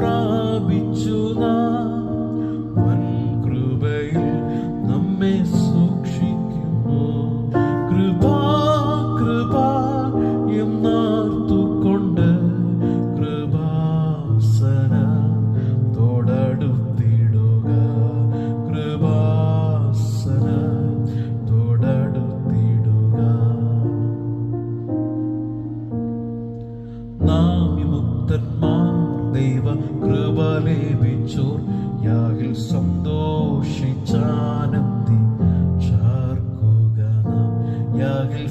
പ്രാപിച്ചു നാം വൻ കൃപയിൽ നമ്മെ സൂക്ഷിക്കുന്നു. കൃപാ കൃപാ എന്നാർത്തുകൊണ്ട് കൃപാസന തൊടടുത്തിടുക. കൃപാസന തൊടടുത്തിടുക. നാം വിമുക്തന്മാർ ദൈവ കൃപ ലഭിച്ചോർ യാഗിൽ സന്തോഷിച്ചാനന്ദി ചാർക്കുക. നാം യാഗിൽ